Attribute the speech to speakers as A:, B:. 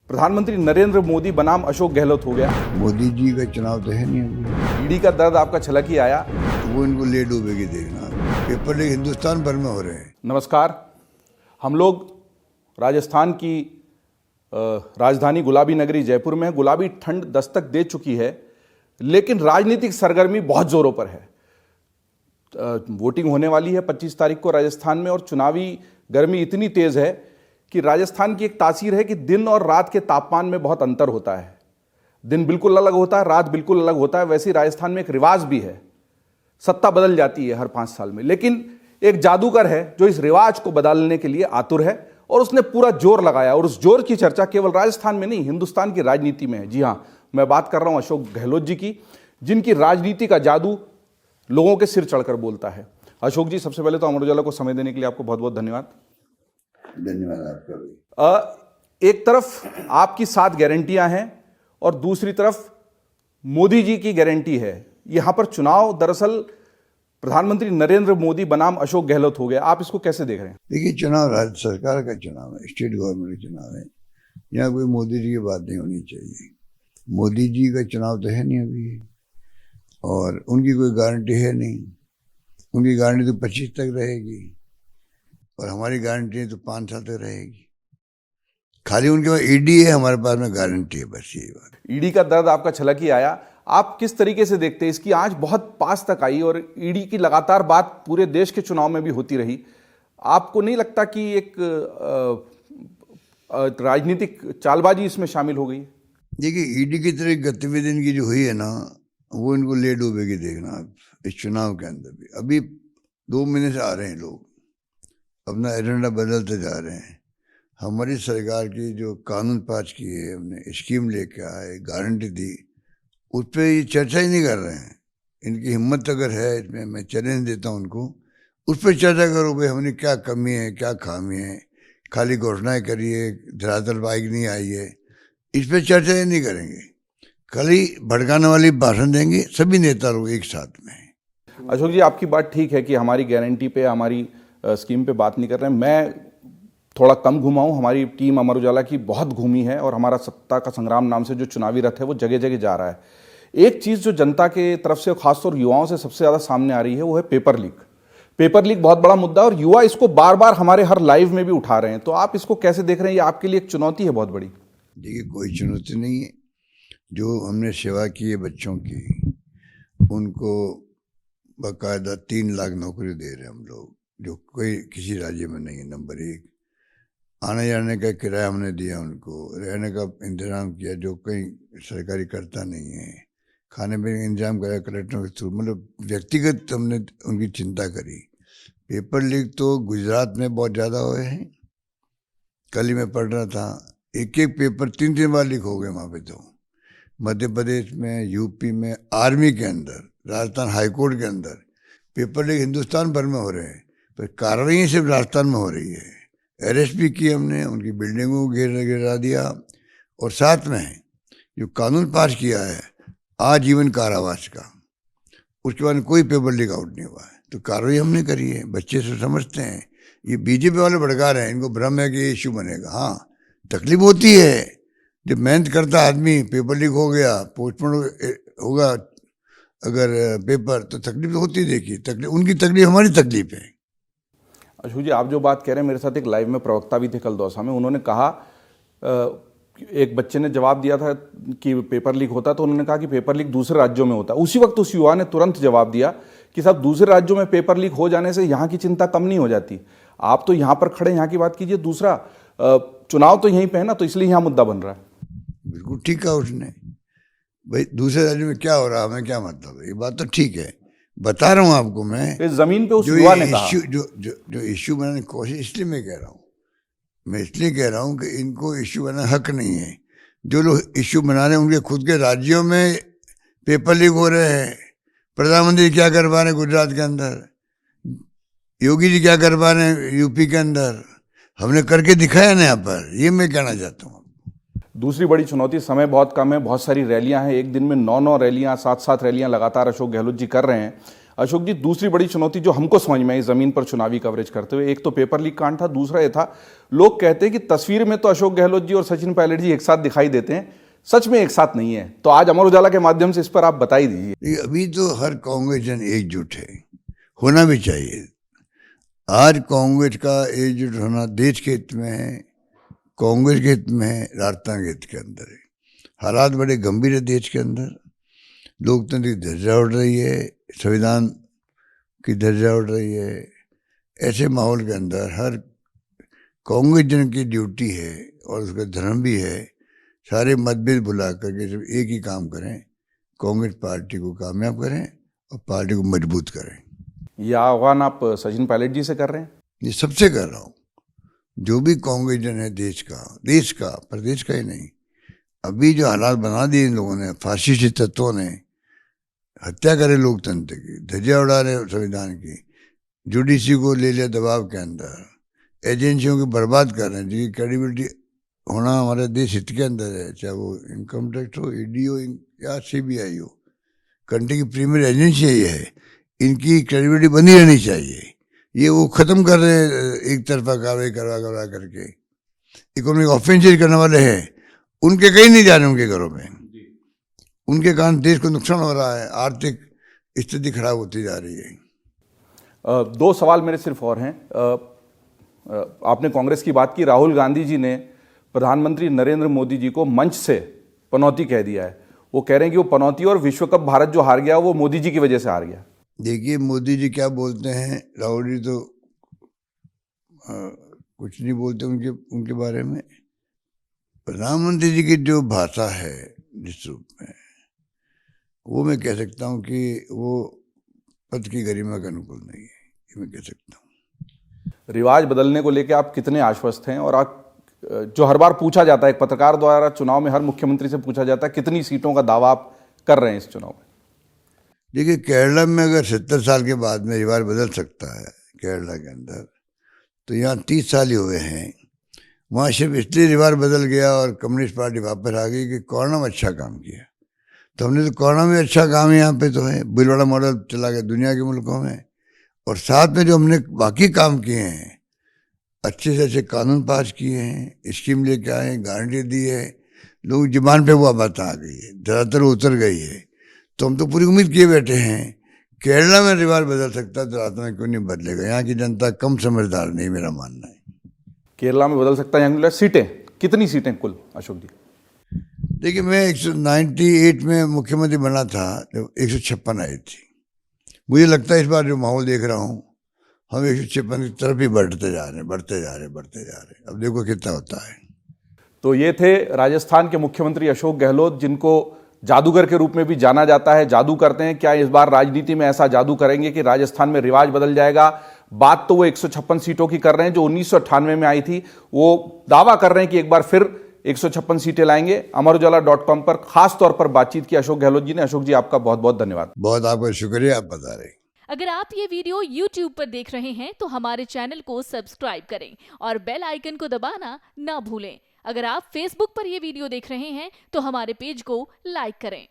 A: प्रधानमंत्री नरेंद्र मोदी बनाम अशोक गहलोत हो गया।
B: मोदी जी का चुनाव तो है नहीं अभी,
A: ईडी का दर्द आपका छलक ही आया।
B: तो वो इनको ले डूबेगी देखना। पेपर लीक हिंदुस्तान भर में हो रहे हैं।
A: नमस्कार, हम लोग राजस्थान की राजधानी गुलाबी नगरी जयपुर में। गुलाबी ठंड दस्तक दे चुकी है, लेकिन राजनीतिक सरगर्मी बहुत जोरों पर है। वोटिंग होने वाली है 25 तारीख को राजस्थान में, और चुनावी गर्मी इतनी तेज है कि राजस्थान की एक तासीर है कि दिन और रात के तापमान में बहुत अंतर होता है। दिन बिल्कुल अलग होता है, रात बिल्कुल अलग होता है। वैसे ही राजस्थान में एक रिवाज भी है, सत्ता बदल जाती है हर 5 साल में। लेकिन एक जादूगर है जो इस रिवाज को बदलने के लिए आतुर है, और उसने पूरा जोर लगाया। और उस जोर की चर्चा केवल राजस्थान में नहीं, हिंदुस्तान की राजनीति में है। जी हां, मैं बात कर रहा हूं अशोक गहलोत जी की, जिनकी राजनीति का जादू लोगों के सिर चढ़कर बोलता है। अशोक जी, सबसे पहले तो अमर उजाला को समय देने के लिए आपको बहुत बहुत धन्यवाद।
B: धन्यवाद आपका भी।
A: एक तरफ आपकी 7 गारंटियां हैं और दूसरी तरफ मोदी जी की गारंटी है। यहां पर चुनाव दरअसल प्रधानमंत्री नरेंद्र मोदी बनाम अशोक गहलोत हो गया। आप इसको कैसे देख रहे हैं?
B: देखिए, चुनाव राज्य सरकार का चुनाव है, स्टेट गवर्नमेंट का चुनाव है। यहाँ कोई मोदी जी की बात नहीं होनी चाहिए। मोदी जी का चुनाव तो है नहीं अभी, और उनकी कोई गारंटी है नहीं। उनकी गारंटी तो 25 तक रहेगी, और हमारी गारंटी तो 5 साल तक रहेगी। खाली उनके पास ईडी है, हमारे पास में गारंटी है, बस यही बात।
A: ईडी का दर्द आपका छलक ही आया। आप किस तरीके से देखते हैं? इसकी आंच बहुत पास तक आई, और ईडी की लगातार बात पूरे देश के चुनाव में भी होती रही। आपको नहीं लगता कि एक राजनीतिक चालबाजी इसमें शामिल हो गई?
B: देखिए, ईडी की तरह गतिविधि इनकी जो हुई है ना, वो इनको ले डूबेगी देखना आप इस चुनाव के अंदर भी। अभी 2 महीने से आ रहे हैं लोग, अपना एजेंडा बदलते जा रहे हैं। हमारी सरकार की जो कानून पास किए, हमने स्कीम लेके आए, गारंटी दी, उस पर ये चर्चा ही नहीं कर रहे हैं। इनकी हिम्मत अगर है इसमें, मैं चैलेंज देता हूँ उनको, उस पर चर्चा करो भाई, हमने क्या कमी है, क्या खामी है। खाली घोषणाएं करिए, धरातल बाइक नहीं आई है, इस पर चर्चा ही नहीं करेंगे। खाली भड़काने वाली भाषण देंगे सभी नेता लोग एक साथ में।
A: अशोक जी, आपकी बात ठीक है कि हमारी गारंटी पे, हमारी स्कीम पे बात नहीं कर रहे हैं। मैं थोड़ा कम घूमा हूँ, हमारी टीम अमर उजाला की बहुत घूमी है, और हमारा सत्ता का संग्राम नाम से जो चुनावी रथ है वो जगह जगह जा रहा है। एक चीज़ जो जनता के तरफ से, खासतौर युवाओं से सबसे ज़्यादा सामने आ रही है, वो है पेपर लीक। पेपर लीक बहुत बड़ा मुद्दा है, और युवा इसको बार बार हमारे हर लाइव में भी उठा रहे हैं। तो आप इसको कैसे देख रहे हैं? ये आपके लिए एक चुनौती है बहुत बड़ी?
B: देखिए, कोई चुनौती नहीं है। जो हमने सेवा की है बच्चों की, उनको बाकायदा 3 लाख नौकरी दे रहे हैं हम लोग, जो कोई किसी राज्य में नहीं है। नंबर 1, आने जाने का किराया हमने दिया उनको, रहने का इंतजाम किया जो कहीं सरकारी करता नहीं है। खाने पीने का इंतजाम कराया कलेक्टरों के थ्रू, मतलब व्यक्तिगत हमने उनकी चिंता करी। पेपर लीक तो गुजरात में बहुत ज़्यादा हुए हैं। कल ही मैं पढ़ रहा था, एक पेपर 3 बार लीक हो गए वहाँ पे। तो मध्य प्रदेश में, यूपी में, आर्मी के अंदर, राजस्थान हाईकोर्ट के अंदर पेपर लीक हिंदुस्तान भर में हो रहे हैं, पर कार्रवाई सिर्फ राजस्थान में हो रही है। अरेस्ट भी की हमने, उनकी बिल्डिंगों को गिरा दिया, और साथ में जो कानून पास किया है आजीवन कारावास का, उसके बाद कोई पेपर लीक आउट नहीं हुआ है। तो कार्रवाई हमने करी है। बच्चे से समझते हैं, ये बीजेपी वाले भड़का रहे हैं, इनको भ्रम है कि ये इशू बनेगा। हाँ, तकलीफ होती है जब मेहनत करता आदमी, पेपर लीक हो गया, पोस्टपोन होगा अगर पेपर, तो तकलीफ तो होती है। देखिए, तकलीफ उनकी तकलीफ हमारी तकलीफ है।
A: अशोक जी, आप जो बात कह रहे हैं, मेरे साथ एक लाइव में प्रवक्ता भी थे कल दौसा में। उन्होंने कहा, एक बच्चे ने जवाब दिया था कि पेपर लीक होता, तो उन्होंने कहा कि पेपर लीक दूसरे राज्यों में होता है। उसी वक्त उस युवा ने तुरंत जवाब दिया कि साहब, दूसरे राज्यों में पेपर लीक हो जाने से यहाँ की चिंता कम नहीं हो जाती। आप तो यहाँ पर खड़े, यहाँ की बात कीजिए। दूसरा, चुनाव तो यहीं पे है ना, तो इसलिए यहाँ मुद्दा बन रहा है।
B: बिल्कुल ठीक है उसने, भाई दूसरे राज्य में क्या हो रहा है, हमें क्या मतलब है, ये बात तो ठीक है। बता रहा हूँ आपको मैं,
A: इस जमीन पे उस युवा ने कहा।
B: जो इश्यू बनाने की कोशिश, इसलिए मैं कह रहा हूँ, मैं इसलिए कह रहा हूँ कि इनको इश्यू बनाने हक नहीं है। जो लोग इश्यू बना रहे हैं, उनके खुद के राज्यों में पेपर लीक हो रहे हैं। प्रधानमंत्री क्या कर पा रहे हैं गुजरात के अंदर, योगी जी क्या कर पा रहे हैं यूपी के अंदर, हमने करके दिखाया ना यहाँ पर। ये मैं कहना चाहता हूँ।
A: दूसरी बड़ी चुनौती, समय बहुत कम है, बहुत सारी रैलियां हैं। एक दिन में 9 रैलियां, 7 रैलियां लगातार अशोक गहलोत जी कर रहे हैं। अशोक जी, दूसरी बड़ी चुनौती जो हमको समझ में आई जमीन पर चुनावी कवरेज करते हुए, एक तो पेपर लीक कांड था, दूसरा ये था लोग कहते हैं कि तस्वीर में तो अशोक गहलोत जी और सचिन पायलट जी एक साथ दिखाई देते हैं, सच में एक साथ नहीं है। तो आज अमर उजाला के माध्यम से इस पर आप बता ही दीजिए।
B: अभी तो हर कांग्रेस जन एकजुट है, होना भी चाहिए। आज कांग्रेस का एकजुट होना देश के हित में है, कांग्रेस के हित में है, राजस्थान के हित के अंदर है। हालात बड़े गंभीर है देश के अंदर, लोकतंत्र की दर्जा उड़ रही है, संविधान की दर्जा उड़ रही है। ऐसे माहौल के अंदर हर कांग्रेस जन की ड्यूटी है और उसका धर्म भी है, सारे मतभेद भुला करके सिर्फ एक ही काम करें, कांग्रेस पार्टी को कामयाब करें और पार्टी को मजबूत करें।
A: यह आह्वान आप सचिन पायलट जी से कर रहे हैं?
B: ये सबसे कर रहा हूँ, जो भी कांग्रेस जन है देश का, प्रदेश का ही नहीं। अभी जो हालात बना दिए इन लोगों ने, फाशिस्ट तत्वों ने, हत्या करे लोकतंत्र की, धज्जियां उड़ा रहे संविधान की, जुडिशरी को ले लिया दबाव के अंदर, एजेंसियों को बर्बाद कर रहे हैं जिनकी क्रेडिबिलिटी होना हमारे देश हित के अंदर है, चाहे वो इनकम टैक्स हो, ईडी हो या सीबीआई हो। कंट्री की प्रीमियर एजेंसी ये है, इनकी क्रेडिबिलिटी बनी रहनी चाहिए। ये वो ख़त्म कर रहे हैं एक तरफा कार्रवाई करवा करके। इकोनॉमिक ऑफेंसेज करने वाले हैं, उनके कहीं नहीं जा रहे, उनके घरों में, उनके कारण देश को नुकसान हो रहा है, आर्थिक स्थिति खराब होती जा रही है।
A: दो सवाल मेरे सिर्फ और हैं। आपने कांग्रेस की बात की, राहुल गांधी जी ने प्रधानमंत्री नरेंद्र मोदी जी को मंच से पनौती कह दिया है। वो कह रहे हैं कि वो पनौती और विश्व कप भारत जो हार गया वो मोदी जी की वजह से हार गया।
B: देखिए मोदी जी क्या बोलते हैं, राहुल जी तो कुछ नहीं बोलते उनके बारे में। प्रधानमंत्री जी की जो भाषा है जिस रूप में, वो मैं कह सकता हूँ कि वो पद की गरिमा के अनुकूल नहीं है, ये मैं कह सकता हूँ।
A: रिवाज बदलने को लेकर आप कितने आश्वस्त हैं? और आप जो हर बार पूछा जाता है, एक पत्रकार द्वारा चुनाव में हर मुख्यमंत्री से पूछा जाता है, कितनी सीटों का दावा आप कर रहे हैं इस चुनाव में?
B: देखिए केरला में अगर 70 साल के बाद में रिवाज बदल सकता है केरला के अंदर, तो यहाँ 30 साल ही हुए हैं। वहाँ सिर्फ इसलिए रिवाज बदल गया और कम्युनिस्ट पार्टी वापस आ गई कि कोरोना में अच्छा काम किया। तो हमने तो कोरोना में अच्छा काम यहाँ पे तो है, बिलवाड़ा मॉडल चला गया दुनिया के मुल्कों में, और साथ में जो हमने बाकी काम किए हैं, अच्छे से अच्छे कानून पास किए हैं, स्कीम लेके आए हैं, गारंटी दी है, लोग जुबान पे वो बात आ गई है, धरातल उतर गई है। तो हम तो पूरी उम्मीद किए बैठे हैं केरला में रिवाज बदल सकता है, तो रात में क्यों नहीं बदलेगा? यहाँ की जनता कम समझदार नहीं, मेरा मानना है।
A: केरला में बदल सकता है। सीटें कितनी सीटें कुल अशोक जी?
B: देखिए मैं 198 में मुख्यमंत्री बना था जब 156 आई थी। मुझे लगता है इस बार जो माहौल देख रहा हूँ, हम 156 की तरफ ही बढ़ते जा रहे हैं। अब देखो कितना होता है।
A: तो ये थे राजस्थान के मुख्यमंत्री अशोक गहलोत, जिनको जादूगर के रूप में भी जाना जाता है। जादू करते हैं। क्या इस बार राजनीति में ऐसा जादू करेंगे कि राजस्थान में रिवाज बदल जाएगा? बात तो वो 156 सीटों की कर रहे हैं जो 1998 में आई थी। वो दावा कर रहे हैं कि एक बार फिर 156 सीटें लाएंगे। अमरउजाला.com पर खास तौर पर बातचीत की अशोक गहलोत जी ने। अशोक जी आपका बहुत बहुत धन्यवाद।
B: बहुत आपका शुक्रिया, आप बता रहे।
C: अगर आप ये वीडियो YouTube पर देख रहे हैं तो हमारे चैनल को सब्सक्राइब करें और बेल आइकन को दबाना ना भूलें। अगर आप Facebook पर ये वीडियो देख रहे हैं तो हमारे पेज को लाइक करें।